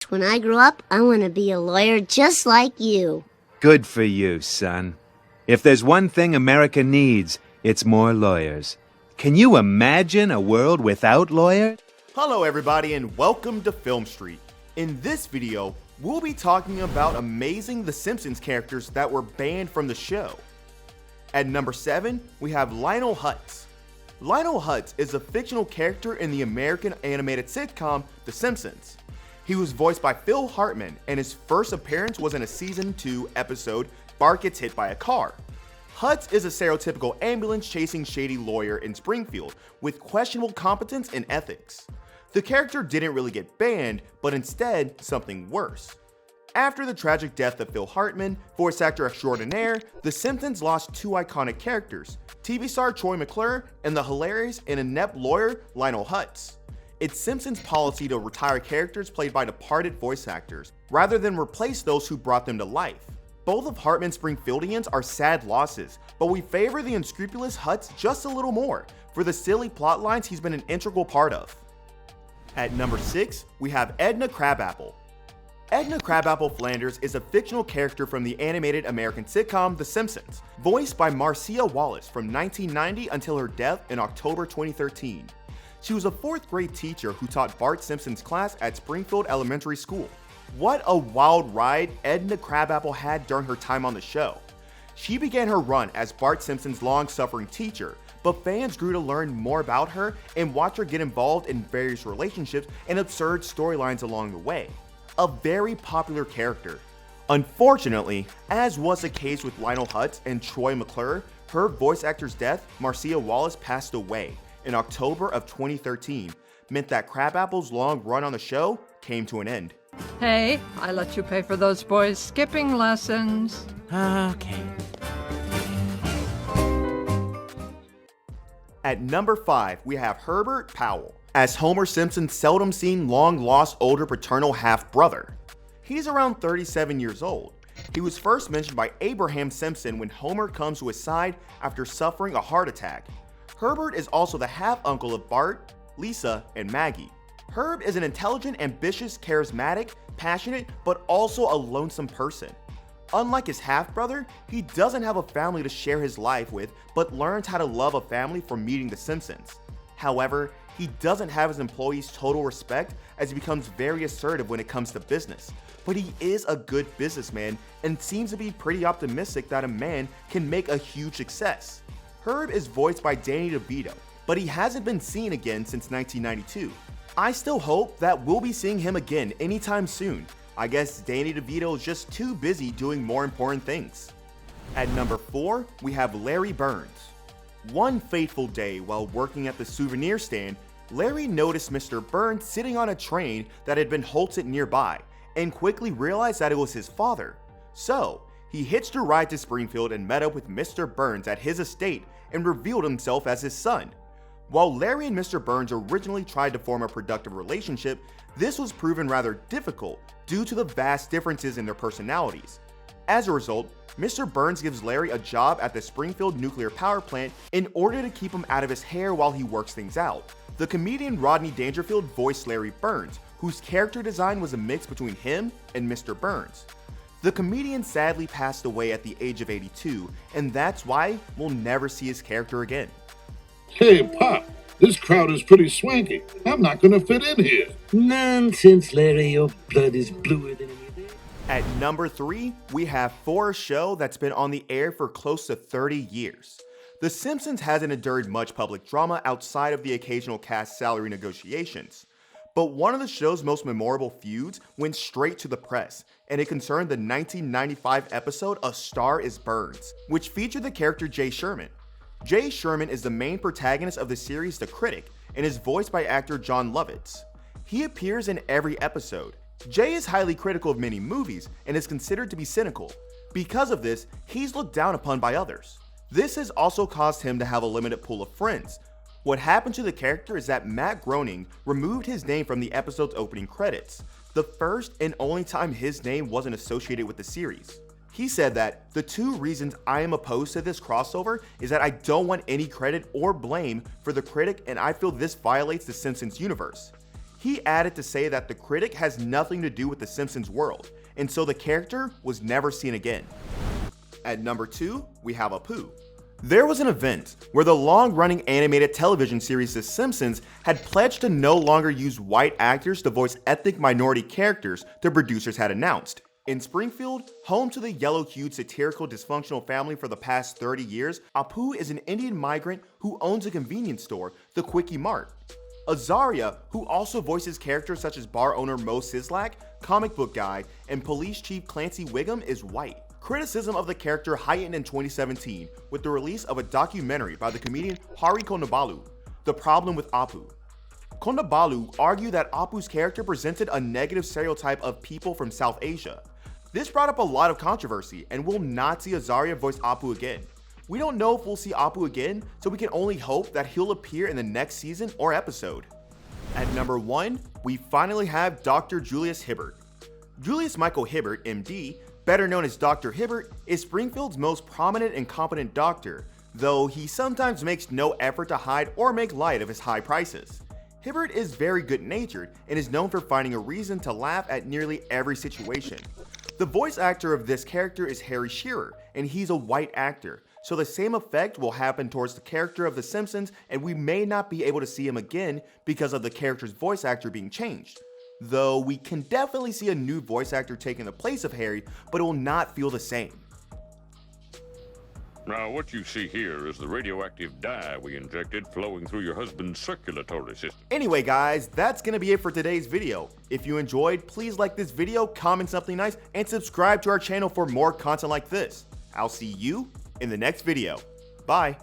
When I grow up, I want to be a lawyer just like you. Good for you, son. If there's one thing America needs, it's more lawyers. Can you imagine a world without lawyers? Hello everybody and welcome to Film Street. In this video, we'll be talking about amazing The Simpsons characters that were banned from the show. At number 7, we have Lionel Hutz. Lionel Hutz is a fictional character in the American animated sitcom The Simpsons. He was voiced by Phil Hartman, and his first appearance was in a season 2 episode, Bart Gets Hit by a Car. Hutz is a stereotypical ambulance-chasing shady lawyer in Springfield with questionable competence and ethics. The character didn't really get banned, but instead something worse. After the tragic death of Phil Hartman, voice actor extraordinaire, The Simpsons lost two iconic characters, TV star Troy McClure and the hilarious and inept lawyer Lionel Hutz. It's Simpsons' policy to retire characters played by departed voice actors, rather than replace those who brought them to life. Both of Hartman's Springfieldians are sad losses, but we favor the unscrupulous Hutz just a little more for the silly plot lines he's been an integral part of. At number 6, we have Edna Crabapple. Edna Crabapple Flanders is a fictional character from the animated American sitcom The Simpsons, voiced by Marcia Wallace from 1990 until her death in October 2013. She was a 4th grade teacher who taught Bart Simpson's class at Springfield Elementary School. What a wild ride Edna Crabapple had during her time on the show. She began her run as Bart Simpson's long-suffering teacher, but fans grew to learn more about her and watch her get involved in various relationships and absurd storylines along the way. A very popular character. Unfortunately, as was the case with Lionel Hutz and Troy McClure, her voice actor's death, Marcia Wallace, passed away in October of 2013, meant that Crabapple's long run on the show came to an end. Hey, I let you pay for those boys' skipping lessons. Okay. At number 5, we have Herbert Powell, as Homer Simpson's seldom seen long-lost older paternal half-brother. He's around 37 years old. He was first mentioned by Abraham Simpson when Homer comes to his side after suffering a heart attack. Herbert is also the half-uncle of Bart, Lisa, and Maggie. Herb is an intelligent, ambitious, charismatic, passionate, but also a lonesome person. Unlike his half-brother, he doesn't have a family to share his life with, but learns how to love a family from meeting the Simpsons. However, he doesn't have his employees' total respect as he becomes very assertive when it comes to business. But he is a good businessman and seems to be pretty optimistic that a man can make a huge success. Herb is voiced by Danny DeVito, but he hasn't been seen again since 1992. I still hope that we'll be seeing him again anytime soon. I guess Danny DeVito is just too busy doing more important things. At number 4, we have Larry Burns. One fateful day while working at the souvenir stand, Larry noticed Mr. Burns sitting on a train that had been halted nearby and quickly realized that it was his father. So, he hitched a ride to Springfield and met up with Mr. Burns at his estate and revealed himself as his son. While Larry and Mr. Burns originally tried to form a productive relationship, this was proven rather difficult due to the vast differences in their personalities. As a result, Mr. Burns gives Larry a job at the Springfield nuclear power plant in order to keep him out of his hair while he works things out. The comedian Rodney Dangerfield voiced Larry Burns, whose character design was a mix between him and Mr. Burns. The comedian sadly passed away at the age of 82, and that's why we'll never see his character again. Hey, Pop, this crowd is pretty swanky. I'm not gonna fit in here. Nonsense, Larry. Your blood is bluer than any day. At number 3, we have for a show that's been on the air for close to 30 years. The Simpsons hasn't endured much public drama outside of the occasional cast salary negotiations. But one of the show's most memorable feuds went straight to the press, and it concerned the 1995 episode A Star is Burns, which featured the character Jay Sherman. Jay Sherman is the main protagonist of the series The Critic and is voiced by actor John Lovitz. He appears in every episode. Jay is highly critical of many movies and is considered to be cynical. Because of this, he's looked down upon by others. This has also caused him to have a limited pool of friends. What happened to the character is that Matt Groening removed his name from the episode's opening credits, the first and only time his name wasn't associated with the series. He said that, "The two reasons I am opposed to this crossover is that I don't want any credit or blame for the critic and I feel this violates the Simpsons universe." He added to say that the critic has nothing to do with the Simpsons world, and so the character was never seen again. At number 2, we have Apu. There was an event where the long-running animated television series The Simpsons had pledged to no longer use white actors to voice ethnic minority characters the producers had announced. In Springfield, home to the yellow-hued satirical dysfunctional family for the past 30 years, Apu is an Indian migrant who owns a convenience store, the Quickie Mart. Azaria, who also voices characters such as bar owner Mo Sislak, comic book guy, and police chief Clancy Wiggum, is white. Criticism of the character heightened in 2017 with the release of a documentary by the comedian Hari Kondabolu, The Problem with Apu. Kondabolu argued that Apu's character presented a negative stereotype of people from South Asia. This brought up a lot of controversy and will not see Azaria voice Apu again. We don't know if we'll see Apu again, so we can only hope that he'll appear in the next season or episode. At number 1, we finally have Dr. Julius Hibbert. Julius Michael Hibbert, MD, better known as Dr. Hibbert, is Springfield's most prominent and competent doctor, though he sometimes makes no effort to hide or make light of his high prices. Hibbert is very good-natured and is known for finding a reason to laugh at nearly every situation. The voice actor of this character is Harry Shearer, and he's a white actor, so the same effect will happen towards the character of The Simpsons, and we may not be able to see him again because of the character's voice actor being changed. Though we can definitely see a new voice actor taking the place of Harry, but it will not feel the same. Now, what you see here is the radioactive dye we injected flowing through your husband's circulatory system. Anyway guys, that's gonna be it for today's video. If you enjoyed, please like this video, comment something nice, and subscribe to our channel for more content like this. I'll see you in the next video. Bye.